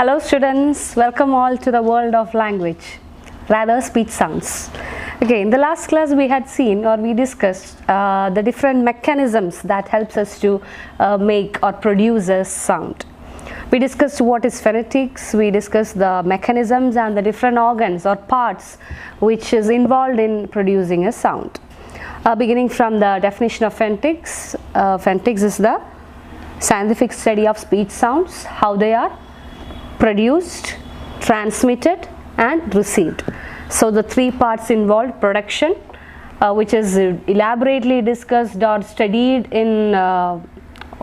Hello students, welcome all to the world of language, rather speech sounds. Okay, in the last class we had seen or we discussed the different mechanisms that helps us to make or produce a sound. We discussed what is phonetics, we discussed the mechanisms and the different organs or parts which is involved in producing a sound. Beginning from the definition of phonetics, phonetics is the scientific study of speech sounds, how they are produced, transmitted and received. So the three parts involved: production, which is elaborately discussed or studied in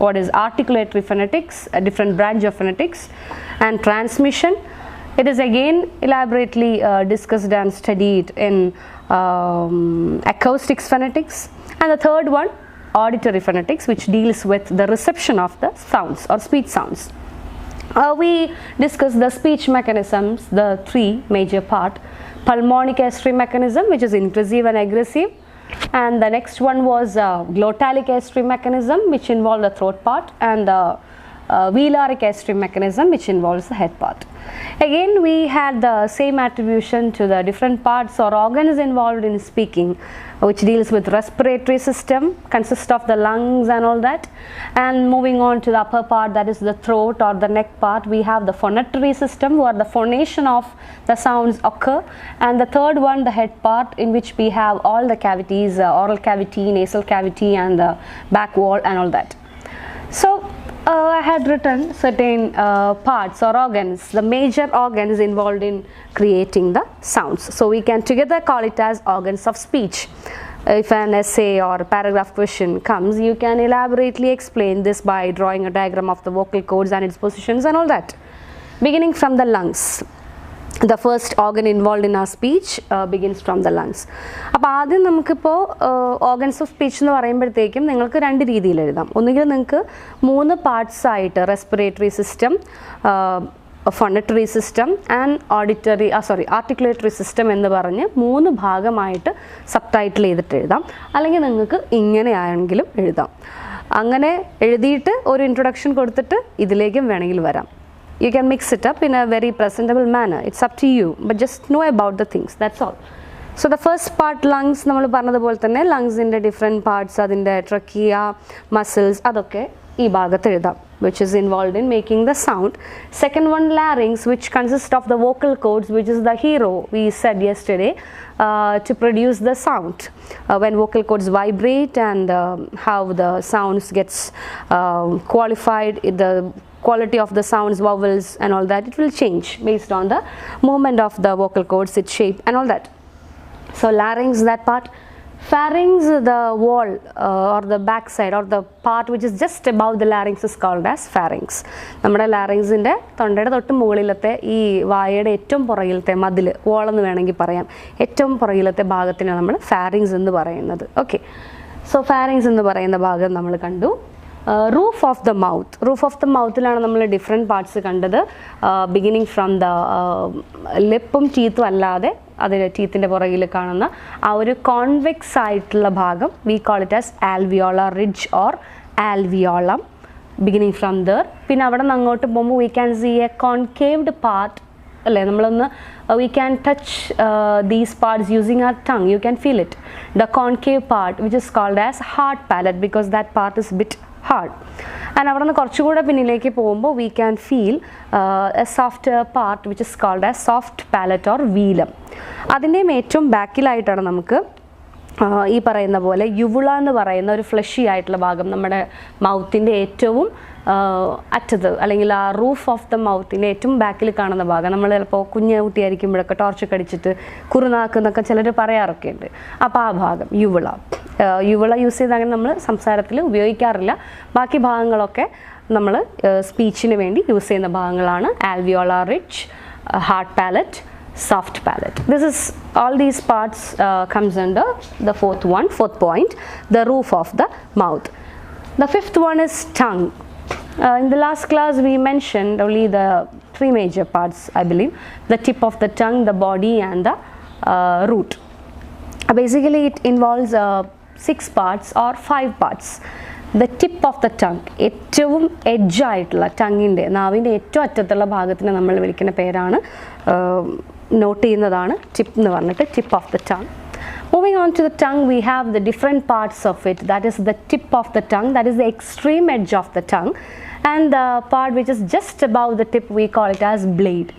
what is articulatory phonetics, a different branch of phonetics, and transmission. It is again elaborately discussed and studied in acoustics phonetics, and the third one, auditory phonetics, which deals with the reception of the sounds or speech sounds. We discussed the speech mechanisms, the three major part: pulmonic auditory mechanism, which is inclusive and aggressive, and the next one was glottalic auditory mechanism, which involved the throat part, and the velaric auditory mechanism, which involves the head part. Again, we had the same attribution to the different parts or organs involved in speaking, which deals with respiratory system, consists of the lungs and all that. And moving on to the upper part, that is the throat or the neck part, we have the phonatory system, where the phonation of the sounds occur, and the third one, the head part, in which we have all the cavities, oral cavity, nasal cavity and the back wall and all that. So I had written certain parts or organs, the major organs involved in creating the sounds. So we can together call it as organs of speech. If an essay or a paragraph question comes, you can elaborately explain this by drawing a diagram of the vocal cords and its positions and all that. Beginning from the lungs. The first organ involved in our speech begins from the lungs. അപ്പോൾ ആദ്യം നമുക്കിപ്പോൾ organs of speech എന്ന് പറയുമ്പോഴത്തേക്കും നിങ്ങൾക്ക് രണ്ട് രീതിയിൽ എഴുതാം. ഒന്നുകിൽ നിങ്ങൾക്ക് മൂന്ന് പാർട്സ് ആയിട്ട് respiratory system, phonatory system and articulatory system എന്ന് പറഞ്ഞ് മൂന്ന് ഭാഗമായിട്ട് സബ് ടൈറ്റിൽ ചെയ്തിട്ട് എഴുതാം. അല്ലെങ്കിൽ നിങ്ങൾക്ക് ഇങ്ങനെ ആണെങ്കിലും എഴുതാം. അങ്ങനെ എഴുതിയിട്ട് ഒരു ഇൻട്രൊഡക്ഷൻ കൊടുത്തിട്ട് ഇതിലേക്കും വേണമെങ്കിൽ വരാം. You can mix it up in a very presentable manner. It's up to you, but just know about the things, that's all. So the first part, lungs, നമ്മൾ പറഞ്ഞതുപോലെ തന്നെ ലങ്സിൻ്റെ ഡിഫറെൻറ്റ് പാർട്സ്, അതിൻ്റെ ട്രക്കിയ, മസിൽസ്, അതൊക്കെ ഈ ഭാഗത്ത് എഴുതാം, which is involved in making the sound. Second one, larynx, which consists of the vocal cords, which is the hero we said yesterday to produce the sound. When vocal cords vibrate and how the sounds gets qualified, the quality of the sounds, vowels and all that, it will change based on the movement of the vocal cords, its shape and all that. So larynx, that part. Pharynx, the wall or the back side or the part which is just above the larynx is called as pharynx. നമ്മുടെ ലാറിങ്സിൻ്റെ തൊണ്ടയുടെ തൊട്ട് മുകളിലത്തെ ഈ വായയുടെ ഏറ്റവും പുറകിലത്തെ മതിൽ, വോളെന്ന് വേണമെങ്കിൽ പറയാം, ഏറ്റവും പുറകിലത്തെ ഭാഗത്തിനാണ് നമ്മൾ ഫാരിങ്സ് എന്ന് പറയുന്നത്. ഓക്കെ, സോ ഫാരിങ്സ് എന്ന് പറയുന്ന ഭാഗം നമ്മൾ കണ്ടു. Roof of the mouth. Roof of the മൗത്തിലാണ് നമ്മൾ ഡിഫറെൻറ്റ് പാർട്സ് കണ്ടത്. ബിഗിനിങ് ഫ്രം ദ ലിപ്പും ടീത്തും അല്ലാതെ അതിന് ടീത്തിൻ്റെ പുറകിൽ കാണുന്ന ആ ഒരു കോൺവെക്സ് ആയിട്ടുള്ള ഭാഗം, we call it as alveolar ridge or alveolum. Beginning from there. പിന്നെ അവിടെ നിന്ന് അങ്ങോട്ട് പോകുമ്പോൾ we can see a concaved part, അല്ലേ? നമ്മളൊന്ന് we can touch these parts using our tongue, you can feel it, the concave part which is called as hard palate, because that part is bit hard. And അവിടെ നിന്ന് കുറച്ചുകൂടെ പിന്നിലേക്ക് പോകുമ്പോൾ we can feel a softer part which is called as soft palate or velum. അതിൻ്റെയും ഏറ്റവും ബാക്കിലായിട്ടാണ് നമുക്ക് ഈ പറയുന്ന പോലെ യുവുള എന്ന് പറയുന്ന ഒരു ഫ്ലഷി ആയിട്ടുള്ള ഭാഗം, നമ്മുടെ മൗത്തിൻ്റെ ഏറ്റവും അറ്റത്ത് അല്ലെങ്കിൽ ആ റൂഫ് ഓഫ് ദ മൗത്തിൻ്റെ ഏറ്റവും ബാക്കിൽ കാണുന്ന ഭാഗം. നമ്മൾ ചിലപ്പോൾ കുഞ്ഞു കുട്ടിയായിരിക്കുമ്പോഴൊക്കെ ടോർച്ചൊക്കെ അടിച്ചിട്ട് കുറുനാക്കുന്നൊക്കെ ചിലർ പറയാറൊക്കെ ഉണ്ട്. അപ്പോൾ ആ ഭാഗം യുവുള യൂസ് ചെയ്ത് അങ്ങനെ നമ്മൾ സംസാരത്തിൽ ഉപയോഗിക്കാറില്ല. ബാക്കി ഭാഗങ്ങളൊക്കെ നമ്മൾ സ്പീച്ചിന് വേണ്ടി യൂസ് ചെയ്യുന്ന ഭാഗങ്ങളാണ്. Alveolar ridge, hard palate, soft palate. This is all these parts comes under the fourth point, the roof of the mouth. The fifth one is tongue. In the last class we mentioned only the three major parts, I believe: the tip of the tongue, the body and the root. Basically it involves 6 parts or 5 parts. the tip of the tongue, ഏറ്റവും edge ആയിട്ടുള്ള ടങ്ങിൻ്റെ നാവിൻ്റെ ഏറ്റവും അറ്റത്തുള്ള ഭാഗത്തിന് നമ്മൾ വിളിക്കുന്ന പേരാണ് not ചെയ്യുന്നതാണ് ടിപ്പ് എന്ന് പറഞ്ഞിട്ട് tip of the tongue. Moving on to the tongue, we have the different parts of it. That is the tip of the tongue, that is the extreme edge of the tongue, and the part which is just above the tip we call it as blade.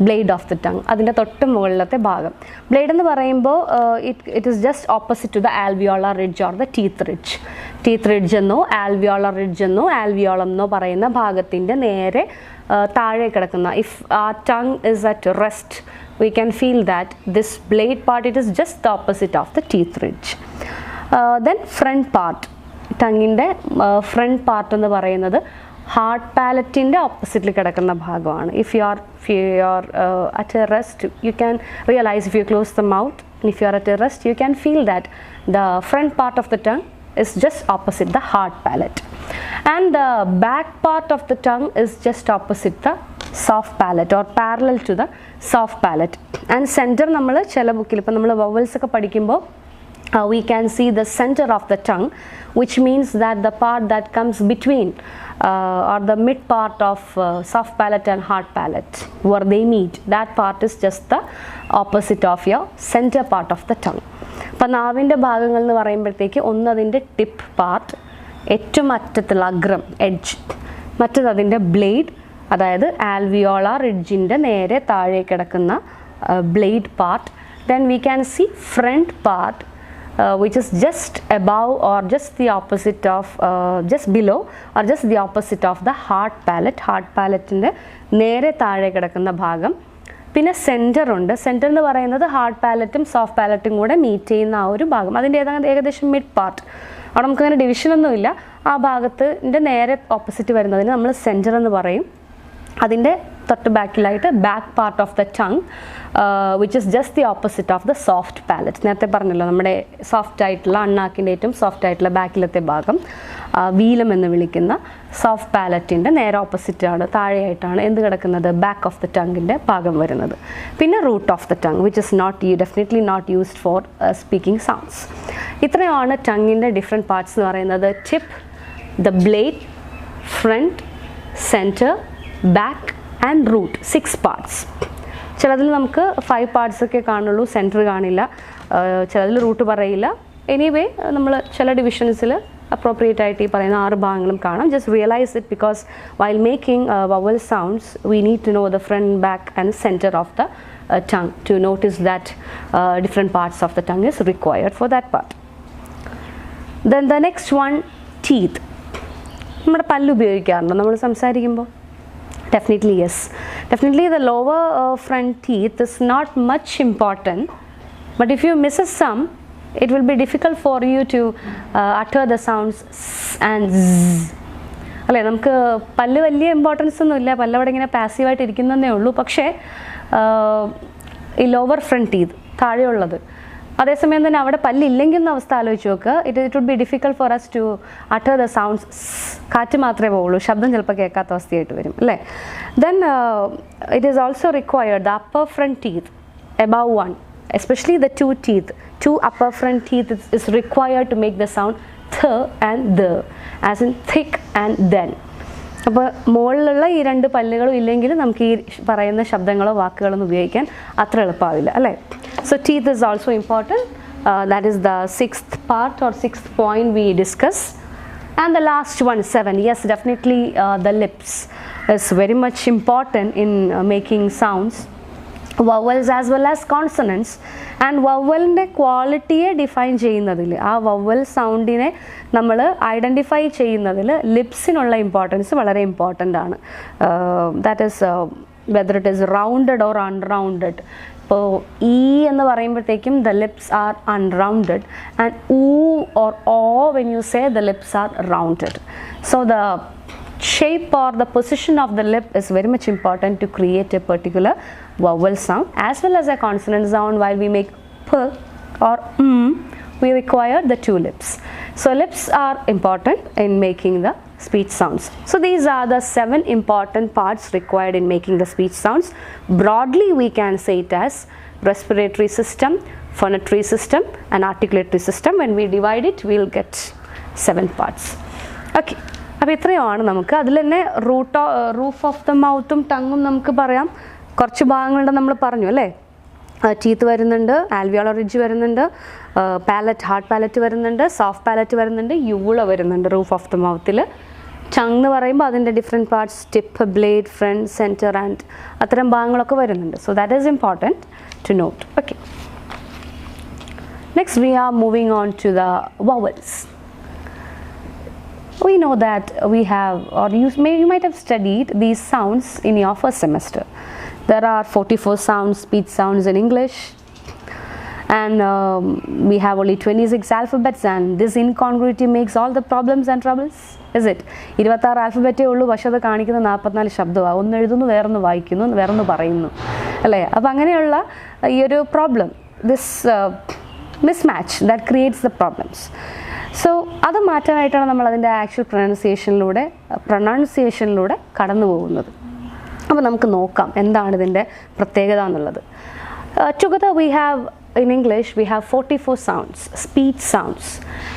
Blade of the tongue, അതിൻ്റെ തൊട്ട് മുകളിലത്തെ ഭാഗം. Blade എന്ന് പറയുമ്പോൾ it is just opposite to the alveolar ridge or the teeth ridge. Teeth ridge എന്നോ alveolar ridge എന്നോ alveolum എന്നോ പറയുന്ന ഭാഗത്തിൻ്റെ നേരെ താഴെ കിടക്കുന്ന, if our tongue is at rest, we can feel that this blade part, it is just the opposite of the teeth ridge. Then front part, ടങ്ങിൻ്റെ front part എന്ന് പറയുന്നത് hard പാലറ്റിൻ്റെ ഓപ്പോസിറ്റിൽ കിടക്കുന്ന ഭാഗമാണ്. If you are at a rest, you can realise, if you close the mouth, if you are at a rest, you can feel that the front part of the tongue is just opposite the hard palate, and the back part of the tongue is just opposite the soft palate or parallel to the soft palate. And center, നമ്മൾ ചില ബുക്കിൽ ഇപ്പോൾ നമ്മൾ vowels ഒക്കെ പഠിക്കുമ്പോൾ we can see the center of the tongue, which means that the part that comes between or the mid part of soft palate and hard palate, where they meet, that part is just the opposite of your center part of the tongue. അപ്പോൾ നാവിൻ്റെ ഭാഗങ്ങൾ എന്ന് പറയുമ്പോഴത്തേക്ക് ഒന്ന് അതിൻ്റെ tip part, ഏറ്റവും അറ്റത്തുള്ള അഗ്രം എഡ്ജ്, മറ്റത് അതിൻ്റെ ബ്ലേഡ്, അതായത് ആൽവിയോളാർ റിഡ്ജിൻ്റെ നേരെ താഴെ കിടക്കുന്ന blade part. Then we can see front part which is just above or just the opposite of just below or just the opposite of the hard palate. Hard പാലറ്റിൻ്റെ നേരെ താഴെ കിടക്കുന്ന ഭാഗം. പിന്നെ സെൻറ്റർ ഉണ്ട്. സെൻറ്റർ എന്ന് പറയുന്നത് ഹാർഡ് പാലറ്റും സോഫ്റ്റ് പാലറ്റും കൂടെ മീറ്റ് ചെയ്യുന്ന ആ ഒരു ഭാഗം, അതിൻ്റെ ഏകദേശം മിഡ് പാർട്ട്. അവിടെ നമുക്കങ്ങനെ ഡിവിഷനൊന്നുമില്ല. ആ ഭാഗത്തിൻ്റെ നേരെ ഓപ്പോസിറ്റ് വരുന്നതിന് നമ്മൾ സെൻറ്റർ എന്ന് പറയും. അതിൻ്റെ തൊട്ട് ബാക്കിലായിട്ട് back part of the tongue, which is just the opposite of the soft palate. നേരത്തെ പറഞ്ഞല്ലോ, നമ്മുടെ സോഫ്റ്റ് ആയിട്ടുള്ള അണ്ണാക്കിൻ്റെ ഏറ്റവും സോഫ്റ്റ് ആയിട്ടുള്ള ബാക്കിലത്തെ ഭാഗം വീലം എന്ന് വിളിക്കുന്ന സോഫ്റ്റ് പാലറ്റിൻ്റെ നേരെ ഓപ്പോസിറ്റാണ്, താഴെയായിട്ടാണ് എന്ത് കിടക്കുന്നത്, ബാക്ക് ഓഫ് ദ ടങ്ങിൻ്റെ ഭാഗം വരുന്നത്. പിന്നെ root of the tongue, which is definitely not used for speaking sounds. ഇത്രയുമാണ് ടങ്ങിൻ്റെ ഡിഫറെൻറ്റ് പാർട്സ് എന്ന് പറയുന്നത്. Tip, the blade, front, centre, back and root. 6 parts. ചിലതിൽ നമുക്ക് 5 പാർട്സ് ഒക്കെ കാണുള്ളൂ, സെൻറ്റർ കാണില്ല. ചിലതിൽ റൂട്ട് പറയില്ല. എനിവേ നമ്മൾ ചില ഡിവിഷൻസിൽ അപ്രോപ്രിയേറ്റ് ആയിട്ട് ഈ പറയുന്ന 6 ഭാഗങ്ങളും കാണാം. Just realise it, because while making vowel sounds we need to know the front, back and centre of the tongue to notice that different parts of the tongue is required for that part. Then the next one, teeth. നമ്മുടെ പല്ല് ഉപയോഗിക്കാറുണ്ടോ നമ്മൾ സംസാരിക്കുമ്പോൾ? Definitely yes. Definitely the lower front teeth is not much important, but if you miss some, it will be difficult for you to utter the sounds s and z. അല്ലേ, നമുക്ക് പല്ല് വലിയ importance ഒന്നുമില്ല, പല്ലവിടെ ഇങ്ങനെ പാസീവായിട്ട് ഇരിക്കുന്നതേ ഉള്ളൂ. പക്ഷേ ഈ ലോവർ ഫ്രണ്ട് ടീത്ത്, താഴെയുള്ളത്, അതേസമയം തന്നെ അവിടെ പല്ലില്ലെങ്കിൽ എന്ന അവസ്ഥ ആലോചിച്ച് നോക്കുക. It would be difficult for us to utter the sounds. കാറ്റ് മാത്രമേ പോവുള്ളൂ, ശബ്ദം ചിലപ്പോൾ കേൾക്കാത്ത അവസ്ഥയായിട്ട് വരും അല്ലേ. Then it is also required the upper front teeth above 1, especially the 2 teeth, 2 upper front teeth is required to make the sound th and the, as in thick and then. അപ്പോൾ മുകളിലുള്ള ഈ 2 പല്ലുകളും ഇല്ലെങ്കിൽ നമുക്ക് ഈ പറയുന്ന ശബ്ദങ്ങളോ വാക്കുകളൊന്നും ഉപയോഗിക്കാൻ അത്ര എളുപ്പമാവില്ല അല്ലേ. So teeth is also important. That is the 6th part or 6th point we discuss. And the last one, 7. Yes, definitely the lips is very much important in making sounds, vowels as well as consonants. And vowelന്റെ ക്വാളിറ്റിയെ define ചെയ്യുന്നതിൽ, ആ vowel സൗണ്ടിനെ നമ്മൾ identify ചെയ്യുന്നതിൽ ലിപ്സിനുള്ള importance വളരെ important ആണ്. That is whether it is rounded or unrounded. ഇപ്പോൾ ഈ എന്ന് പറയുമ്പോഴത്തേക്കും the lips are unrounded, and ഊ ഓർ ഓ when you say the lips are rounded. So the shape or the position of the lip is very much important to create a particular vowel sound as well as a consonant sound. While we make p or we require the 2 lips. So lips are important in making the speech sounds. So these are the 7 important parts required in making the speech sounds. Broadly we can say it as respiratory system, phonatory system and articulatory system. When we divide it, we will get 7 parts. Okay, അപ്പോൾ ഇത്രയുമാണ് നമുക്ക്. അതിൽ തന്നെ roof of the മൗത്തും ടങ്ങും നമുക്ക് പറയാം. കുറച്ച് ഭാഗങ്ങളുടെ നമ്മൾ പറഞ്ഞു അല്ലേ. ടീത്ത് വരുന്നുണ്ട്, ആൽവിയോളർ റിഡ്ജ് വരുന്നുണ്ട്, പാലറ്റ് ഹാർഡ് പാലറ്റ് വരുന്നുണ്ട്, സോഫ്റ്റ് പാലറ്റ് വരുന്നുണ്ട്, യൂള വരുന്നുണ്ട് റൂഫ് ഓഫ് ദ മൗത്തിൽ. ടങ് എന്ന് പറയുമ്പോൾ അതിൻ്റെ different parts, tip, blade, front, centre and അത്തരം ഭാഗങ്ങളൊക്കെ വരുന്നുണ്ട്. So that is important to note. Okay, next we are moving on to the vowels. We know that we have, or you might have studied these sounds in your first semester. There are 44 sounds, speech sounds in English, and we have only 26 alphabets, and this incongruity makes all the problems and troubles, is it? 26 alphabetേ ഉള്ളൂ, പക്ഷേ അത് കാണിക്കുന്ന 44 ശബ്ദമാണ്. ഒന്ന് എഴുതുന്നു, വേറൊന്ന് വായിക്കുന്നു, വേറൊന്ന് പറയുന്നു അല്ലേ. അപ്പോൾ അങ്ങനെയുള്ള ഈ ഒരു problem, this mismatch that creates the problems. So അത് മാറ്റാനായിട്ടാണ് നമ്മൾ അതിൻ്റെ ആക്ച്വൽ പ്രൊനൗൺസിയേഷനിലൂടെ കടന്നു പോകുന്നത്. അപ്പോൾ നമുക്ക് നോക്കാം എന്താണ് ഇതിൻ്റെ പ്രത്യേകത എന്നുള്ളത്. Together we have in English we have 44 sounds, speech sounds,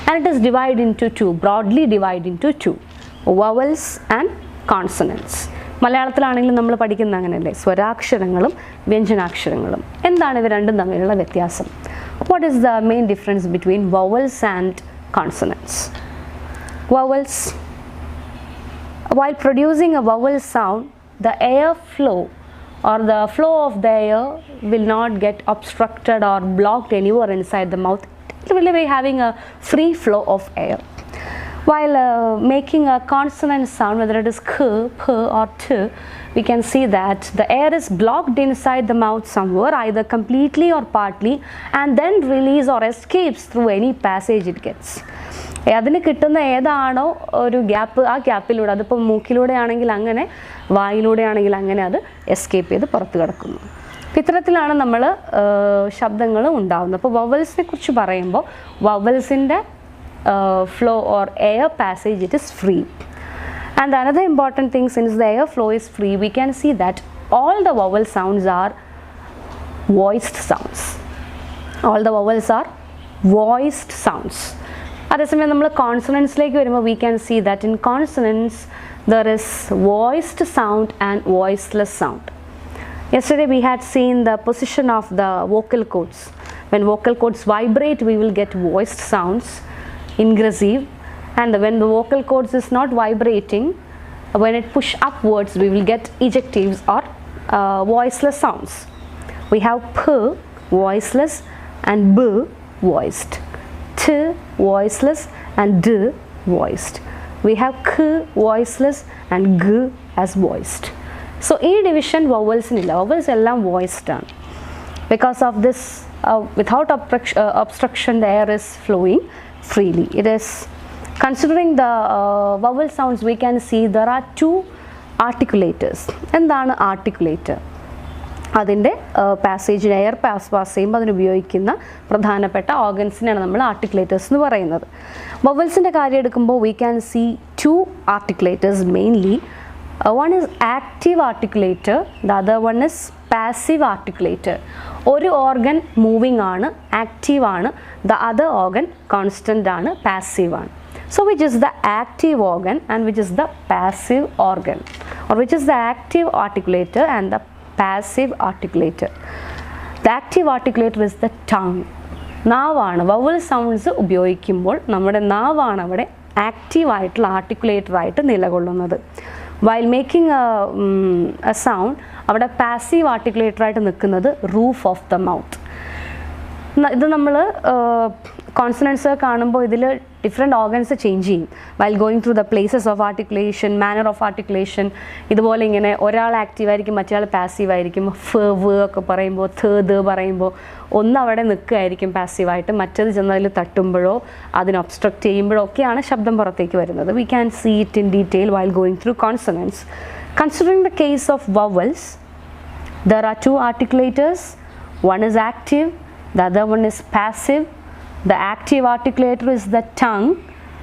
and it is divided into two, broadly divided into two, vowels and consonants. മലയാളത്തിലാണെങ്കിലും നമ്മൾ പഠിക്കുന്ന അങ്ങനെയല്ലേ, സ്വരാക്ഷരങ്ങളും വ്യഞ്ജനാക്ഷരങ്ങളും. എന്താണ് ഇവ രണ്ടും തമ്മിലുള്ള വ്യത്യാസം? What is the main difference between vowels and consonants? Vowels, while producing a vowel sound, the air flow or the flow of the air will not get obstructed or blocked anywhere inside the mouth. It will be having a free flow of air. While making a consonant sound, whether it is k, p or t, we can see that the air is blocked inside the mouth somewhere, either completely or partly, and then release or escapes through any passage it gets. അതിന് കിട്ടുന്ന ഏതാണോ ഒരു gap, ആ ഗ്യാപ്പിലൂടെ, അതിപ്പോൾ മൂക്കിലൂടെ ആണെങ്കിൽ അങ്ങനെ, വായിലൂടെ ആണെങ്കിൽ അങ്ങനെ അത് എസ്കേപ്പ് ചെയ്ത് പുറത്ത് കിടക്കുന്നു. ഇത്തരത്തിലാണ് നമ്മൾ ശബ്ദങ്ങൾ ഉണ്ടാകുന്നത്. അപ്പോൾ വവൽസിനെ കുറിച്ച് പറയുമ്പോൾ വവൽസിൻ്റെ flow or air passage, it is free. And another important thing, since the air flow is free, we can see that all the vowel sounds are voiced sounds. All the vowels are voiced sounds. അതേസമയം നമ്മൾ കോൺസണൻസിലേക്ക് വരുമ്പോൾ we can see that in consonants there is voiced sound and voiceless sound. Yesterday we had seen the position of the vocal cords. When vocal cords vibrate, we will get voiced sounds, ingressive, and when the vocal cords is not vibrating, when it push upwards, we will get ejectives or voiceless sounds. We have p voiceless and b voiced, t voiceless and d voiced. We have k voiceless and g as voiced. So in division vowels nilla, vowels ellam voiced ആണ്. Because of this, without obstruction, the air is flowing freely. It is, considering the vowel sounds, we can see there are two articulators. എന്താണ് articulator? അതിൻ്റെ passage, air pass ചെയ്യുമ്പോൾ അതിന് ഉപയോഗിക്കുന്ന പ്രധാനപ്പെട്ട ഓർഗൻസിനെയാണ് നമ്മൾ articulators എന്ന് പറയുന്നത്. വവൽസിൻ്റെ കാര്യം എടുക്കുമ്പോൾ we can see two articulators mainly. One is active articulator, the other one is passive articulator. ഒരു ഓർഗൻ മൂവിങ് ആണ്, ആക്റ്റീവ് ആണ്, the other organ constant ആണ്, passive ആണ്. So which is the active organ and which is the passive organ, or which is the active articulator and the passive articulator? The active articulator is the tongue. നാവാണ്. Vowel sounds ഉപയോഗിക്കുമ്പോൾ നമ്മുടെ നാവാണ് അവിടെ ആക്റ്റീവായിട്ടുള്ള ആർട്ടിക്കുലേറ്ററായിട്ട് നിലകൊള്ളുന്നത്. While making a sound, അവിടെ passive ആർട്ടിക്കുലേറ്ററായിട്ട് നിൽക്കുന്നത് roof of the mouth. ഇത് നമ്മൾ consonants കാണുമ്പോൾ ഇതിൽ ഡിഫറെൻറ്റ് ഓർഗൻസ് ചേഞ്ച് ചെയ്യും. While going through the places of articulation, manner of articulation. ഇതുപോലെ ഇങ്ങനെ ഒരാൾ ആക്റ്റീവായിരിക്കും, മറ്റേ ആൾ പാസീവായിരിക്കും. ഫ് വ് ഒക്കെ പറയുമ്പോൾ, ത് പറയുമ്പോൾ ഒന്ന് അവിടെ നിൽക്കുകയായിരിക്കും പാസീവായിട്ട്, മറ്റേത് ചെന്നതിൽ തട്ടുമ്പോഴോ അതിന് ഒബ്സ്ട്രക്റ്റ് ചെയ്യുമ്പോഴോ ഒക്കെയാണ് ശബ്ദം പുറത്തേക്ക് വരുന്നത്. We can see it in detail while going through consonants. Considering the case of vowels, there are two articulators. One is active, the other one is passive. The active articulator is the tongue,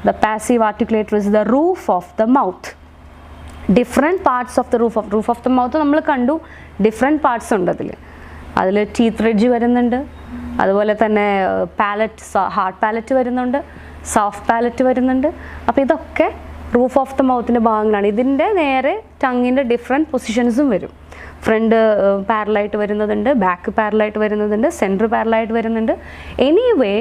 the passive articulator is the roof of the mouth. Different parts of the roof of the mouth നമ്മൾ കണ്ടു. Different parts ഉണ്ട് അതിൽ teeth ridge വരുന്നുണ്ട്, അതുപോലെ തന്നെ palette, hard palate വരുന്നുണ്ട്, soft palate വരുന്നുണ്ട്. അപ്പോൾ ഇതൊക്കെ റൂഫ് ഓഫ് ദ മൗത്തിൻ്റെ ഭാഗങ്ങളാണ്. ഇതിൻ്റെ നേരെ ടങ്ങിൻ്റെ ഡിഫറെൻറ്റ് പൊസിഷൻസും വരും. ഫ്രണ്ട് പാരലായിട്ട് വരുന്നതുണ്ട്, ബാക്ക് പാരലായിട്ട് വരുന്നതുണ്ട്, സെൻറ്റർ പാരലായിട്ട് വരുന്നുണ്ട്. Anyway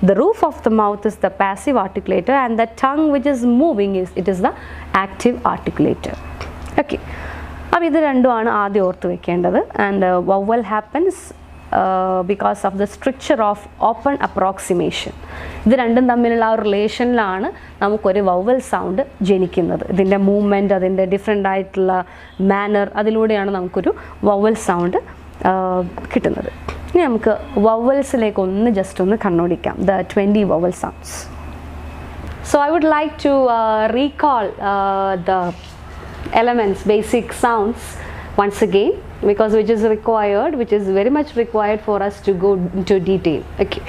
the roof of the mouth is the passive articulator and the tongue which is moving is the active articulator. Okay, അപ്പോൾ ഇത് രണ്ടുമാണ് ആദ്യം ഓർത്ത് വെക്കേണ്ടത്. And vowel happens because of the stricture of open approximation. ഇത് രണ്ടും തമ്മിലുള്ള ആ റിലേഷനിലാണ് നമുക്കൊരു വവൽ സൗണ്ട് ജനിക്കുന്നത്. ഇതിൻ്റെ മൂവ്മെൻറ്റ്, അതിൻ്റെ ഡിഫറെൻ്റ് ആയിട്ടുള്ള മാനർ, അതിലൂടെയാണ് നമുക്കൊരു വവൽ സൗണ്ട് കിട്ടുന്നത്. ഇനി നമുക്ക് വവൽസിലേക്ക് ജസ്റ്റ് ഒന്ന് കണ്ണോടിക്കാം. The 20 vowel sounds. So I would like to recall the elements, basic sounds once again, because which is very much required for us to go into detail. Okay,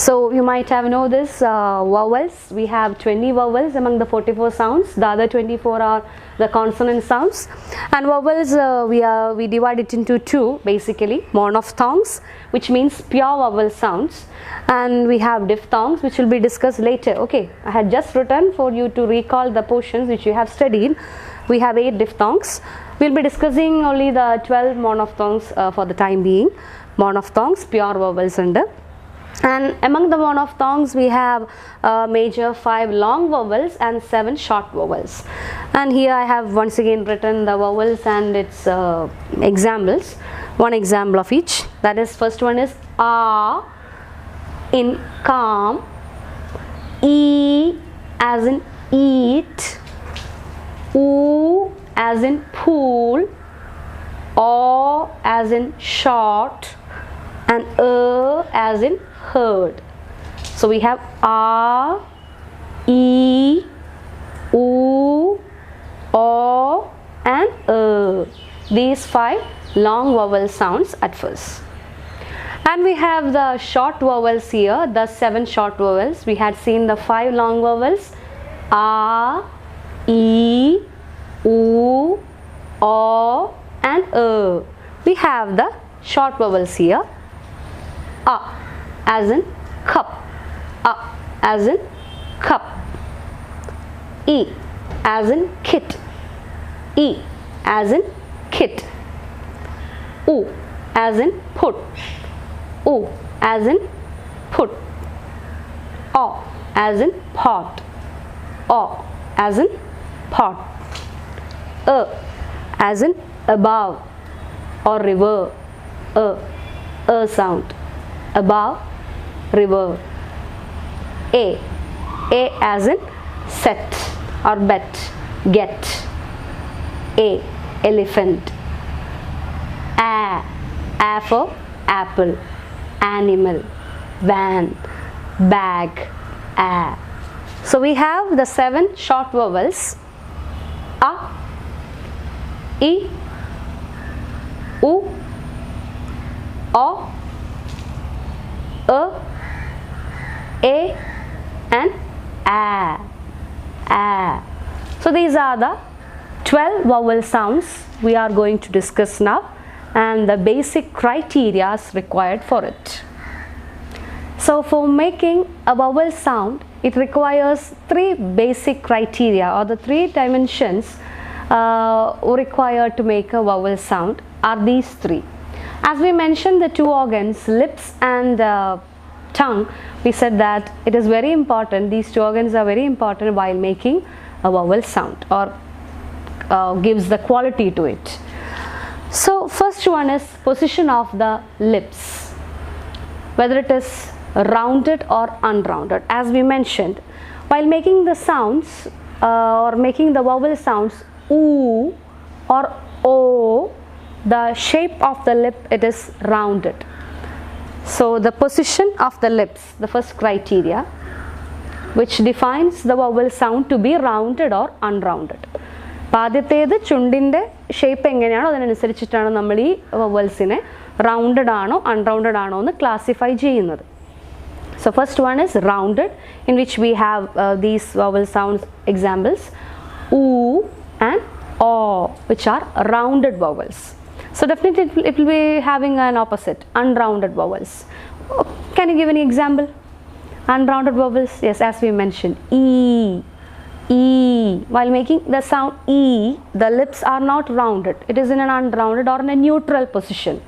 so you might have know this vowels. We have 20 vowels among the 44 sounds. The other 24 are the consonant sounds. And vowels we divide it into two basically: monophthongs, which means pure vowel sounds, and we have diphthongs, which will be discussed later. Okay, I had just written for you to recall the portions which you have studied. We have 8 diphthongs. We'll be discussing only the 12 monophthongs for the time being. Monophthongs, pure vowels under. And among the monophthongs we have major 5 long vowels and 7 short vowels. And here I have once again written the vowels and its examples. One example of each. That is, first one is A in calm, E as in eat, U as in pool, O as in short, and as in heard. So we have A, E, U, O, and these 5 long vowel sounds at first. And we have the short vowels here, the 7 short vowels. We had seen the 5 long vowels: A, E, U, O, and We have the short vowels here: A as in cup, A as in cup, E as in kit, E as in kit, U as in put, U as in put, O as in pot, O as in pot, as in above or river, sound, above, river. A as in set or bet, get, A, elephant. A for apple, animal, van, bag, A. So we have the 7 short vowels: A, E, U, O, A, and A. So these are the 12 vowel sounds we are going to discuss now, and the basic criteria required for it. So for making a vowel sound, it requires 3 basic criteria, or the 3 dimensions required to make a vowel sound are these 3. As we mentioned, the 2 organs, lips and tongue, we said that it is very important, these 2 organs are very important while making a vowel sound, or gives the quality to it. So first one is position of the lips, whether it is rounded or unrounded. As we mentioned, while making the sounds or making the vowel sounds oo or o, the shape of the lip, it is rounded. So the position of the lips, the first criteria which defines the vowel sound to be rounded or unrounded. ആദ്യത്തേത് ചുണ്ടിൻ്റെ shape എങ്ങനെയാണോ അതിനനുസരിച്ചിട്ടാണ് നമ്മൾ ഈ വവൽസിനെ rounded ആണോ അൺറൗണ്ടഡ് ആണോ എന്ന് classify ചെയ്യുന്നത്. So first one is rounded, in which we have these vowel sounds examples: oo and o, which are rounded vowels. So definitely it will be having an opposite, unrounded vowels. Can you give any example? Unrounded vowels, yes, as we mentioned, e, E. While making the sound E, the lips are not rounded. It is in an unrounded or in a neutral position.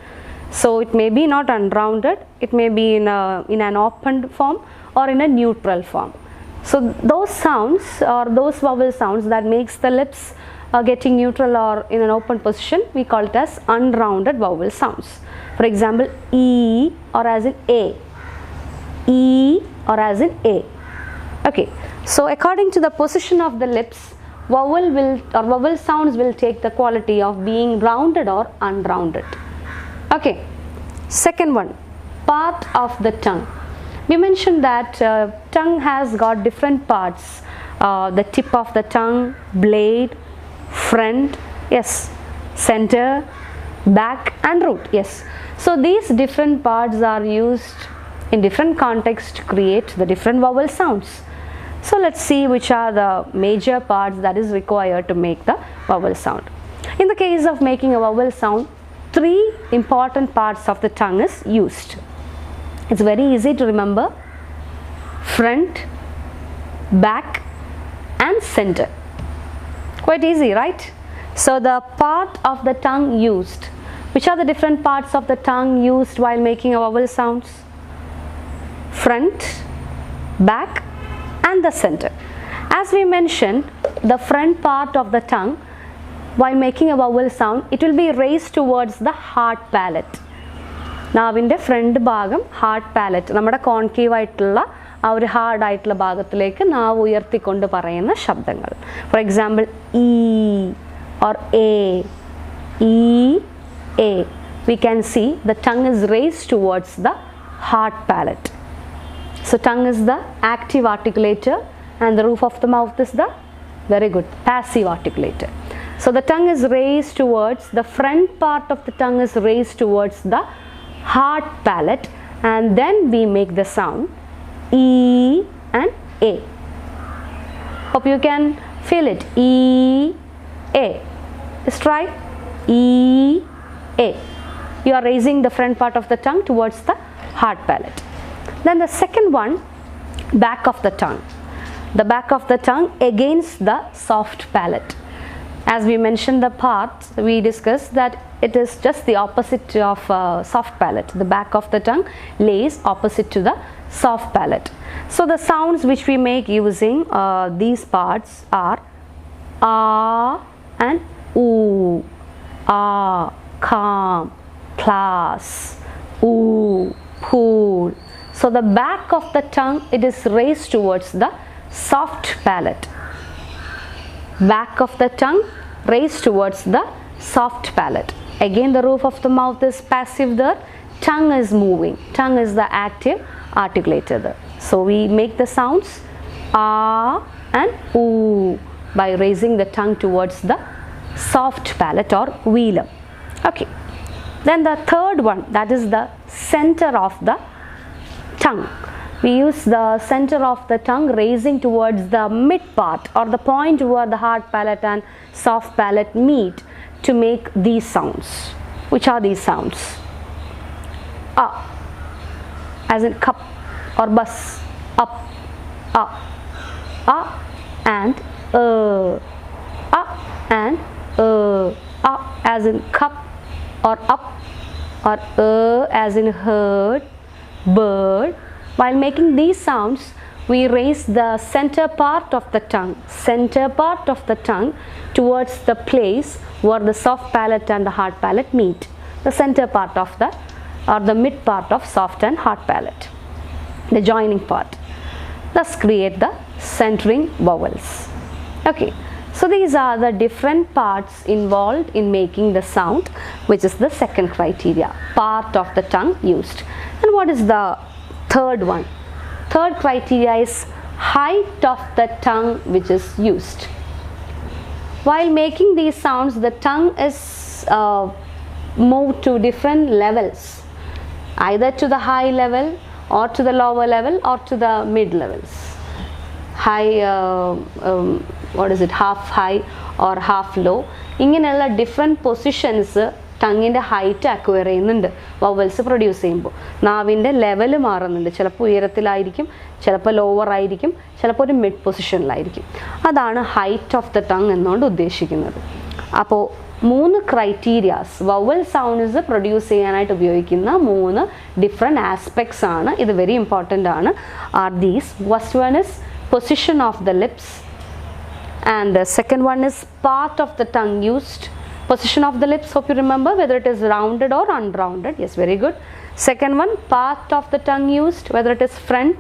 So it may be not unrounded, it may be in an opened form or in a neutral form. So those sounds or those vowel sounds that makes the lips getting neutral or in an open position, we call it as unrounded vowel sounds. For example, E or as in A. E or as in A. Okay, so according to the position of the lips, vowel sounds will take the quality of being rounded or unrounded. Okay, second one, part of the tongue. We mentioned that tongue has got different parts, the tip of the tongue, blade, front, yes, center, back and root, yes. So these different parts are used in different contexts to create the different vowel sounds. So let's see which are the major parts that is required to make the vowel sound. In the case of making a vowel sound, 3 important parts of the tongue is used. It's very easy to remember: front, back and center. Quite easy, right? So the part of the tongue used. Which are the different parts of the tongue used while making a vowel sounds? Front, back and the center. As we mentioned, the front part of the tongue, while making a vowel sound, it will be raised towards the hard palate. നാവിൻ്റെ front ഭാഗം hard palette, നമ്മുടെ concave ആയിട്ടുള്ള ആ ഒരു hard ആയിട്ടുള്ള ഭാഗത്തിലേക്ക് നാവ് ഉയർത്തിക്കൊണ്ട് പറയുന്ന ശബ്ദങ്ങൾ. For example E or A, E A, we can see the tongue is raised towards the hard palate. So tongue is the active articulator and the roof of the mouth is the, very good, passive articulator. So the tongue is raised towards, the front part of the tongue is raised towards the hard palate, and then we make the sound E and A. Hope you can feel it. E, A. Let's try. E, A. You are raising the front part of the tongue towards the hard palate. Then the second one, back of the tongue. The back of the tongue against the soft palate. As we mentioned the parts, we discussed that it is just the opposite of soft palate. The back of the tongue lays opposite to the soft palate. So the sounds which we make using these parts are A and Oo. A, calm, class, oo, pool. So the back of the tongue, it is raised towards the soft palate. Back of the tongue raised towards the soft palate. Again the roof of the mouth is passive there, tongue is moving, tongue is the active articulator there. So we make the sounds A and Oo by raising the tongue towards the soft palate or velum. Okay. Then the third one, that is the center of the tongue. We use the center of the tongue raising towards the mid part or the point where the hard palate and soft palate meet to make these sounds. Which are these sounds? A, as in cup or bus, up, a and a and a as in cup or up, or as in herd, bird. While making these sounds, we raise the center part of the tongue, towards the place where the soft palate and the hard palate meet. The center part of the, or the mid part of soft and hard palate, the joining part. Thus create the centering vowels. Okay. So these are the different parts involved in making the sound, which is the second criteria, part of the tongue used. And what is the third one? Third criteria is height of the tongue which is used. While making these sounds, the tongue is moved to different levels, either to the high level or to the lower level or to the mid levels. High, what is it, half high or half low. ഇങ്ങനെയുള്ള different positions ടങ്ങിൻ്റെ height acquire ചെയ്യുന്നുണ്ട് vowels produce ചെയ്യുമ്പോൾ. നാവിൻ്റെ level മാറുന്നുണ്ട്, ചിലപ്പോൾ ഉയരത്തിലായിരിക്കും, ചിലപ്പോൾ lower ആയിരിക്കും, ചിലപ്പോൾ ഒരു മിഡ് പൊസിഷനിലായിരിക്കും. അതാണ് ഹൈറ്റ് ഓഫ് ദ ടങ് എന്നുകൊണ്ട് ഉദ്ദേശിക്കുന്നത്. അപ്പോൾ 3 ക്രൈറ്റീരിയാസ് വവൽ സൗണ്ട്സ് പ്രൊഡ്യൂസ് ചെയ്യാനായിട്ട് ഉപയോഗിക്കുന്ന 3 ഡിഫറെൻറ്റ് ആസ്പെക്ട്സ് ആണ്. ഇത് വെരി ഇമ്പോർട്ടൻ്റ് ആണ്. Are these. First one is position of the lips, and the second one is part of the tongue used. Position of the lips, hope you remember, whether it is rounded or unrounded. Yes, very good. Second one, part of the tongue used, whether it is front,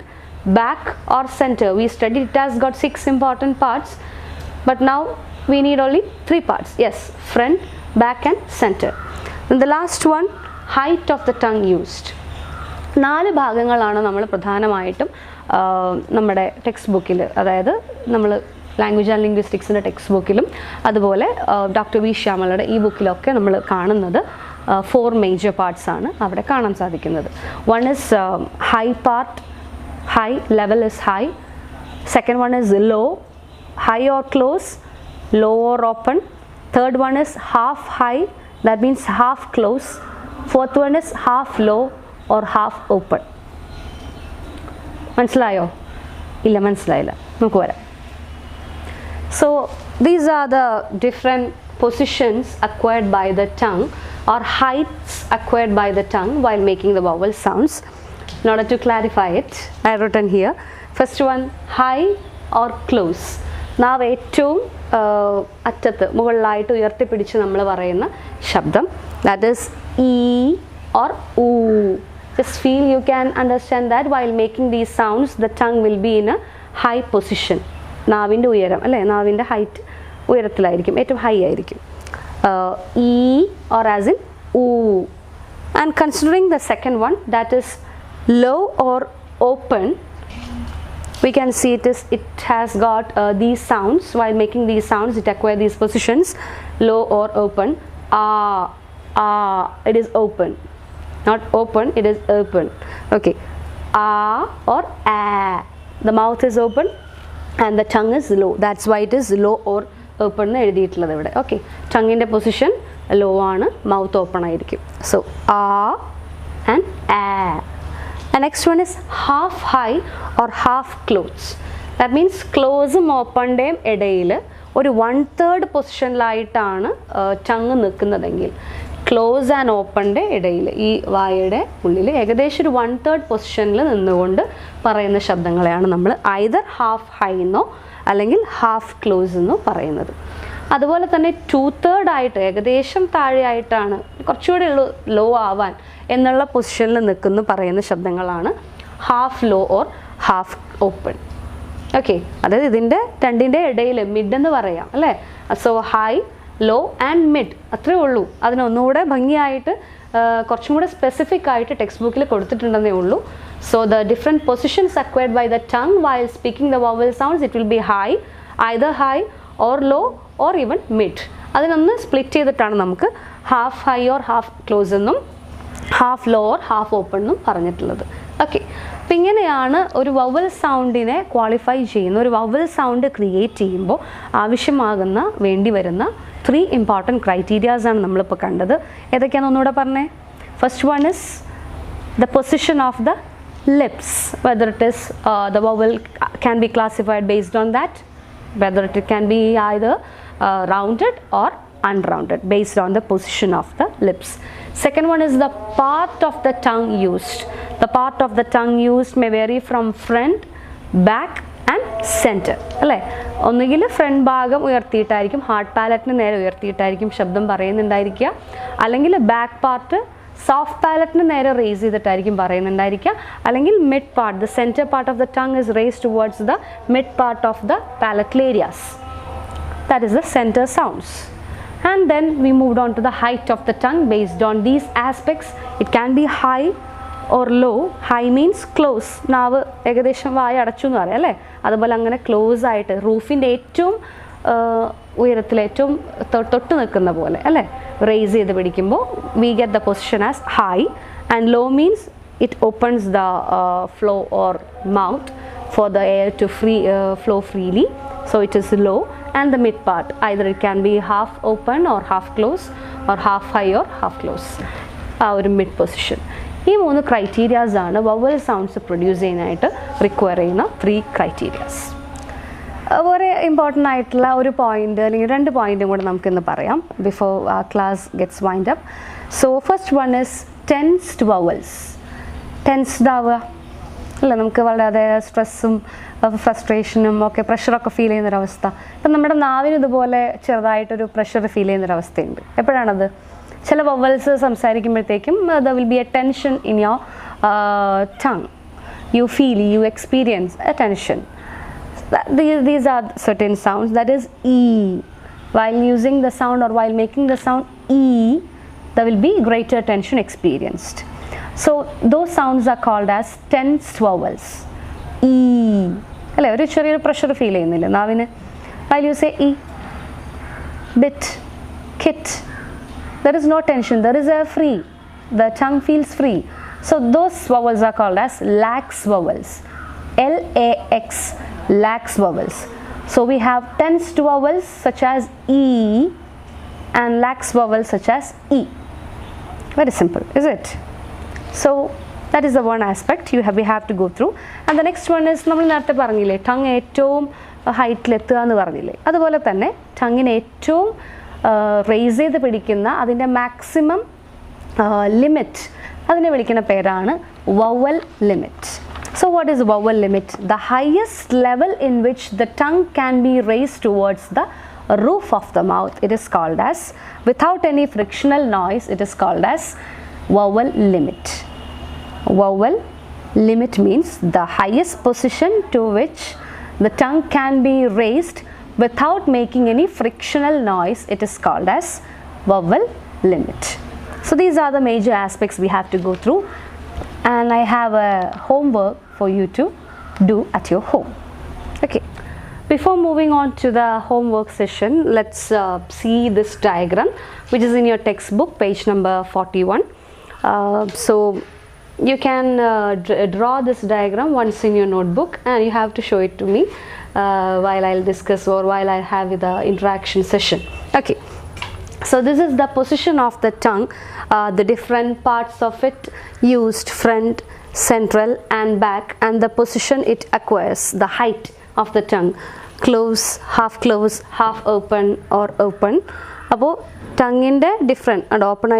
back or center. We studied it has got 6 important parts, but now we need only 3 parts. Yes, front, back and center. And the last one, height of the tongue used. 4 ഭാഗങ്ങളാണ് നമ്മൾ പ്രധാനമായിട്ടും നമ്മുടെ text ബുക്കിൽ, അതായത് നമ്മൾ language and ലിംഗ്വിസ്റ്റിക്സിൻ്റെ text ബുക്കിലും അതുപോലെ doctor V ശ്യാമളയുടെ ഈ ബുക്കിലൊക്കെ നമ്മൾ കാണുന്നത് 4 മേജർ പാർട്സ് ആണ് അവിടെ കാണാൻ സാധിക്കുന്നത്. One is high part, high level is high. Second one is low, high or close, low or open. Third one is half high, that means half close. Fourth one is half low or half open. മനസ്സിലായോ? ഇല്ല, മനസ്സിലായില്ല. നമുക്ക് വരാം. So these are the different positions acquired by the tongue or heights acquired by the tongue while making the vowel sounds. In order to clarify it, I have written here. First one, high or close. Now ഏറ്റവും അറ്റത്ത് മുകളിലായിട്ട് ഉയർത്തിപ്പിടിച്ച് നമ്മൾ പറയുന്ന ശബ്ദം, that is e or u. Just feel, you can understand that while making these sounds the tongue will be in a high position. നാവിൻ്റെ ഉയരം അല്ലേ, നാവിൻ്റെ ഹൈറ്റ് ഉയരത്തിലായിരിക്കും, ഏറ്റവും ഹൈ ആയിരിക്കും. E or as in oo. And considering the second one, that is low or open, we can see it has got these sounds. While making these sounds it acquire these positions, low or open. It is open, not open, it is open. Okay, or a, the mouth is open and the tongue is low, that's why it is low or open എന്ന് എഴുതിയിട്ടുള്ളത് ഇവിടെ. Okay, ടങ്ങിൻ്റെ position law ആണ്, mouth open ആയിരിക്കും. So and a. And next one is half high or half close. That means ക്ലോസും ഓപ്പണിൻ്റെയും ഇടയിൽ ഒരു 1/3 പൊസിഷനിലായിട്ടാണ് tongue നിൽക്കുന്നതെങ്കിൽ, close and ഓപ്പണിൻ്റെ ഇടയിൽ ഈ വായയുടെ ഉള്ളിൽ ഏകദേശം ഒരു 1/3 പൊസിഷനിൽ നിന്നുകൊണ്ട് പറയുന്ന ശബ്ദങ്ങളെയാണ് നമ്മൾ ഐദർ ഹാഫ് ഹൈ എന്നോ അല്ലെങ്കിൽ ഹാഫ് ക്ലോസ് എന്നോ പറയുന്നത്. അതുപോലെ തന്നെ 2/3 ആയിട്ട് ഏകദേശം താഴെയായിട്ടാണ് കുറച്ചുകൂടി ലോ ആവാൻ എന്നുള്ള പൊസിഷനിൽ നിൽക്കുന്നു പറയുന്ന ശബ്ദങ്ങളാണ് half low or half open. Okay, അതായത് ഇതിൻ്റെ രണ്ടിൻ്റെ ഇടയിൽ മിഡ് എന്ന് പറയാം അല്ലേ. So high, low and mid, അത്രേ ഉള്ളൂ. അതിനൊന്നുകൂടെ ഭംഗിയായിട്ട് കുറച്ചും കൂടെ സ്പെസിഫിക് ആയിട്ട് ടെക്സ്റ്റ് ബുക്കിൽ കൊടുത്തിട്ടുണ്ടെന്നേ ഉള്ളൂ. So the different positions acquired by the tongue while speaking the vowel sounds, it will be high, either high or low or even mid. അതിനൊന്ന് സ്പ്ലിറ്റ് ചെയ്തിട്ടാണ് നമുക്ക് half high or half close എന്നും half low or half open എന്നും പറഞ്ഞിട്ടുള്ളത്. Okay, അപ്പം ഇങ്ങനെയാണ് ഒരു vowel സൗണ്ടിനെ qualify ചെയ്യുന്ന, ഒരു വവൽ സൗണ്ട് ക്രിയേറ്റ് ചെയ്യുമ്പോൾ ആവശ്യമാകുന്ന വേണ്ടി വരുന്ന 3 ഇമ്പോർട്ടൻറ്റ് ക്രൈറ്റീരിയാസ് ആണ് നമ്മളിപ്പോൾ കണ്ടത്. ഏതൊക്കെയാണെന്ന് ഒന്നുകൂടെ പറഞ്ഞേ. First one is the position of the lips, whether it is the vowel can be classified based on that, whether it can be either rounded or unrounded based on the position of the lips. Second one is the part of the tongue used. The part of the tongue used may vary from front, back and center. അല്ലേ, ഒന്നുകിൽ front ഭാഗം ഉയർത്തിയിട്ടായിരിക്കും, hard പാലറ്റിന് നേരെ ഉയർത്തിയിട്ടായിരിക്കും ശബ്ദം പറയുന്നുണ്ടായിരിക്കുക, അല്ലെങ്കിൽ back part soft പാലറ്റിന് നേരെ raise ചെയ്തിട്ടായിരിക്കും പറയുന്നുണ്ടായിരിക്കുക, അല്ലെങ്കിൽ mid part, the centre part of the tongue is raised towards the mid part of the palatal areas. That is the center sounds. And then we moved on to the height of the tongue based on these aspects. It can be high or low. High means close, നാവ് ഏകദേശം വായ അടച്ചു എന്ന് പറയാം അല്ലേ. അതുപോലെ അങ്ങനെ close ആയിട്ട് റൂഫിൻ്റെ ഏറ്റവും ഉയരത്തിൽ ഏറ്റവും തൊട്ട് നിൽക്കുന്ന പോലെ അല്ലേ, റേസ് ചെയ്ത് പിടിക്കുമ്പോൾ we get the position as high. And low means it opens the flow or mouth for the air to flow freely, so it is low. and the mid part. Either it can be half open or half close, or half high or half close. Our mid position. These 3 criteria are vowel sounds produce require 3 criteria. Very important point, 2 points before our class gets wind up. So first one is tensed vowels. Tensed stress, frustration, pressure feel in the avastha. But we have pressure feel in the avastha. Chela vowels there will be a tension in your tongue. You feel, you experience a tension. These are certain sounds, that is E. While using the sound or while making the sound E, there will be greater tension experienced. So those sounds are called as tensed vowels. E. Pressure feel while you say E, bit, kit, there is no tension, there is a free, the tongue feels free. So those vowels are called as lax vowels. L-A-X, lax vowels. So we have tensed vowels such as E and lax vowels such as E. Very simple, is it? So that is the one aspect we have to go through. And the next one is tongue height tongue raise the pedicina, the maximum limit, vowel limit. So what is vowel limit? The highest level in which the tongue can be raised towards the roof of the mouth, it is called as, without any frictional noise, it is called as vowel limit. Vowel limit means the highest position to which the tongue can be raised without making any frictional noise, it is called as vowel limit. So these are the major aspects we have to go through, and I have a homework for you to do at your home. Okay. Before moving on to the homework session, let's see this diagram which is in your textbook, page number 41. So you can draw this diagram once in your notebook, and you have to show it to me while I'll discuss or while I have the interaction session. Okay, so this is the position of the tongue, the different parts of it used, front, central and back, and the position it acquires, the height of the tongue, close, half open or open. Appo tongue in the different and open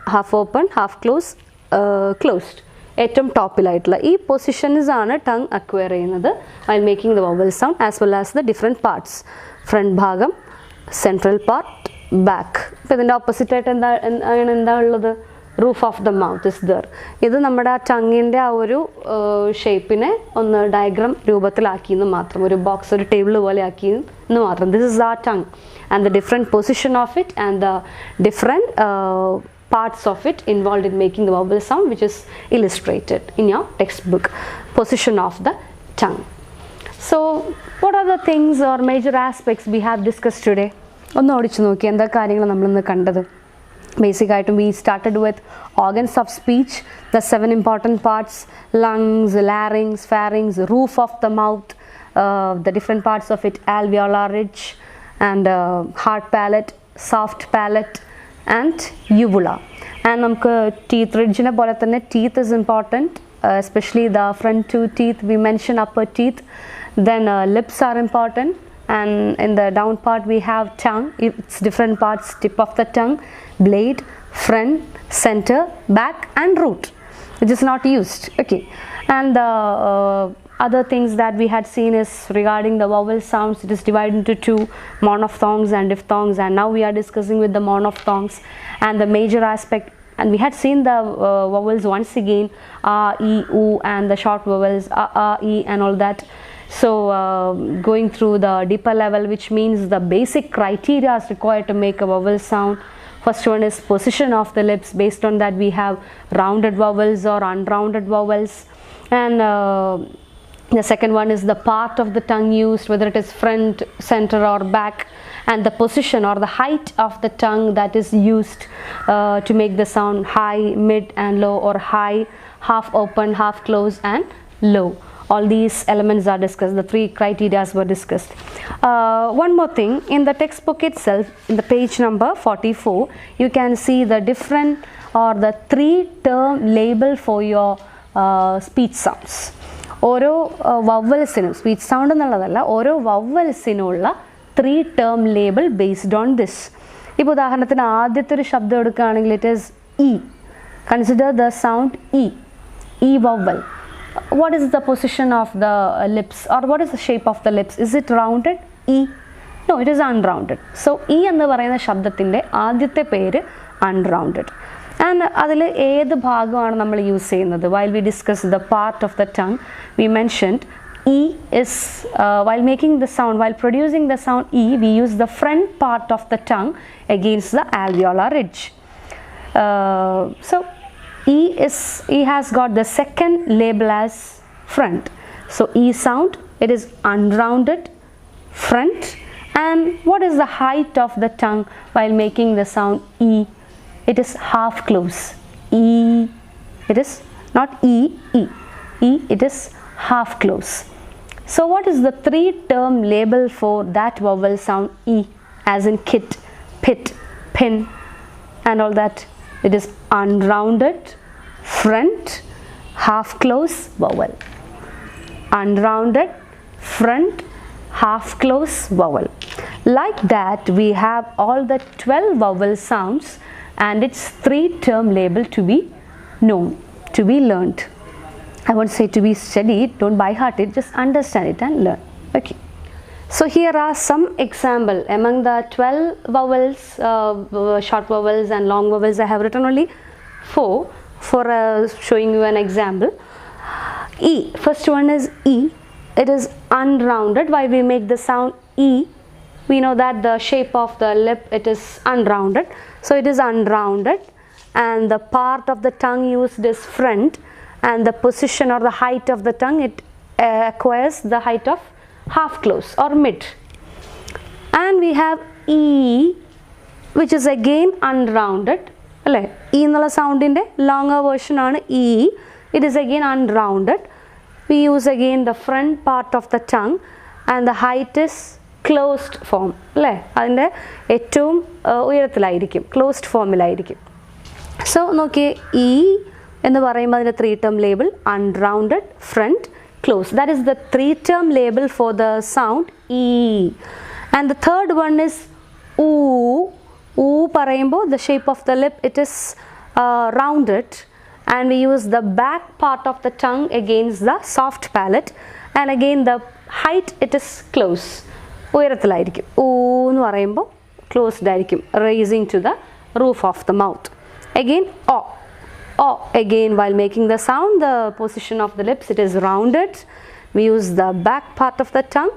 half open, half close, closed. Top position is tongue acquire while making the vowel sound, as well as the different parts, front bhagam, central part, back. The opposite the roof of the mouth is there. This is our tongue in the shape on the diagram box or table. This is our tongue and the different position of it and the different parts of it involved in making the vowel sound, which is illustrated in your textbook. Position of the tongue. So what are the things or major aspects we have discussed today? Basically, we started with organs of speech, the 7 important parts: lungs, larynx, pharynx, roof of the mouth, the different parts of it, alveolar ridge and hard palate, soft palate and uvula. And teeth ridge teeth is important, especially the front 2 teeth. We mention upper teeth. Then lips are important, and in the down part we have tongue, its different parts: tip of the tongue, blade, front, center, back and root, which is not used. Okay, and the other things that we had seen is regarding the vowel sounds. It is divided into 2, monophthongs and diphthongs, and now we are discussing with the monophthongs and the major aspect. And we had seen the vowels once again, a, e, u, and the short vowels a, e and all that. So going through the deeper level, which means the basic criteria is required to make a vowel sound. First one is position of the lips. Based on that we have rounded vowels or unrounded vowels, and the second one is the part of the tongue used, whether it is front, center or back, and the position or the height of the tongue that is used to make the sound: high, mid and low, or high, half open, half close and low. all these elements are discussed, the 3 criteria were discussed. One more thing, in the textbook itself, in the page number 44, you can see the different or the 3-term label for your speech sounds. ഓരോ വവൽസിനും speech sound എന്നുള്ളതല്ല, ഓരോ വവൽസിനുള്ള 3-term label based on this. ഇപ്പോൾ ഉദാഹരണത്തിന് ആദ്യത്തെ ഒരു ശബ്ദം എടുക്കുകയാണെങ്കിൽ it is E. Consider the sound E, E vowel. What is the position of the lips, or what is the shape of the lips? Is it rounded? E? No, it is unrounded. So E എന്ന് പറയുന്ന ശബ്ദത്തിൻ്റെ ആദ്യത്തെ പേര് unrounded. And അതിൽ ഏത് ഭാഗമാണ് നമ്മൾ use ചെയ്യുന്നത്? While we discussed the part of the tongue, we mentioned E is while making the sound, while producing the sound E, we use the front part of the tongue against the alveolar ridge. So E has got the second label as front. So E sound, it is unrounded front. And what is the height of the tongue while making the sound E? It is half close. E, it is not E, E. E, it is half close. So what is the 3-term label for that vowel sound E, as in kit, pit, pin and all that? It is unrounded front, half close vowel. Unrounded front, half close vowel. Like that, we have all the 12 vowel sounds and its 3-term label to be known, to be learnt. I won't say to be studied, don't by heart it, just understand it and learn. Okay. So here are some example. Among the 12 vowels, short vowels and long vowels, I have written only 4 for showing you an example. E, first one is E. It is unrounded. Why we make the sound E? We know that the shape of the lip, it is unrounded. So it is unrounded, and the part of the tongue used is front, and the position or the height of the tongue, it acquires the height of half close or mid. And we have E, which is again unrounded. E ennulla sound inde longer version aanu E. It is again unrounded. We use again the front part of the tongue, and the height is closed form. അല്ലേ, അതിൻ്റെ ഏറ്റവും ഉയരത്തിലായിരിക്കും, closed ഫോമിലായിരിക്കും. So നോക്കിയേ, E എന്ന് പറയുമ്പോൾ അതിൻ്റെ 3-term label unrounded front close. That is the 3-term label for the sound E. And the third one is U. U പറയുമ്പോൾ the shape of the lip, it is rounded, and we use the back part of the tongue against the soft palate, and again the height, it is close, ഉയരത്തിലായിരിക്കും. ഊ എന്ന് പറയുമ്പോൾ closed ആയിരിക്കും, raising to the roof of the mouth. Again O. O, again while making the sound, the position of the lips, it is rounded. We use the back part of the tongue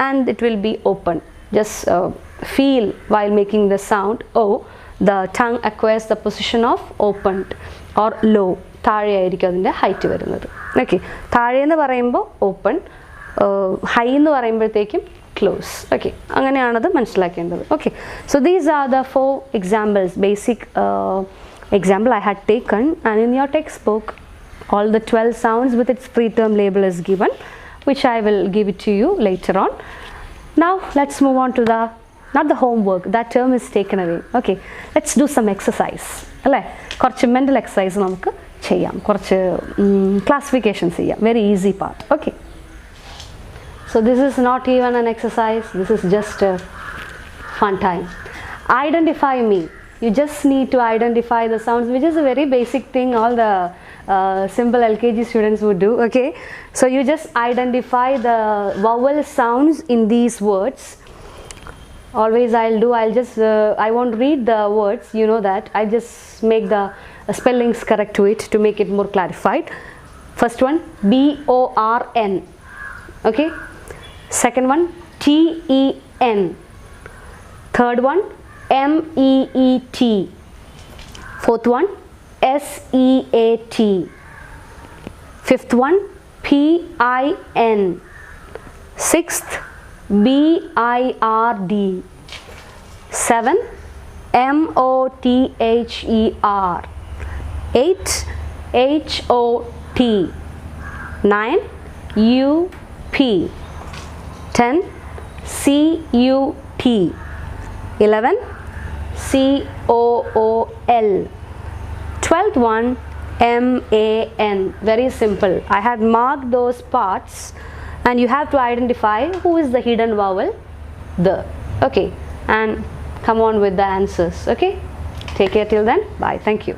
and it will be open. Just feel while making the sound O, the tongue acquires the position of opened or low. താഴെ ആയിരിക്കും അതിൻ്റെ height വരുന്നത്. Okay, താഴെ എന്ന് പറയുമ്പോൾ open, high എന്ന് പറയുമ്പോഴത്തേക്കും close. Okay, അങ്ങനെയാണത് മനസ്സിലാക്കേണ്ടത്. Okay, so these are the 4 examples, basic example I had taken, and in your textbook all the 12 sounds with its 3-term label is given, which I will give it to you later on. Now let's move on to the, not the homework, that term is taken away. Okay, let's do some exercise. അല്ലേ, കുറച്ച് mental exercise നമുക്ക് ചെയ്യാം, കുറച്ച് classifications ചെയ്യാം. Very easy part. Okay, so this is not even an exercise, this is just a fun time. Identify me. You just need to identify the sounds, which is a very basic thing all the simple LKG students would do. Okay, so you just identify the vowel sounds in these words. Always I'll just I won't read the words, you know that. I just make the spellings correct to it to make it more clarified. First one, BORN. Okay, second one, TEN. Third one, MEET. Fourth one, SEAT. Fifth one, PIN. Sixth, BIRD. 7, MOTHER. 8, HOT. 9, U P. 10 C U T. 11 C O O L. 12th one M A N. Very simple. I had marked those parts and you have to identify who is the hidden vowel, the. Okay, and come on with the answers. Okay, take care till then. Bye. Thank you.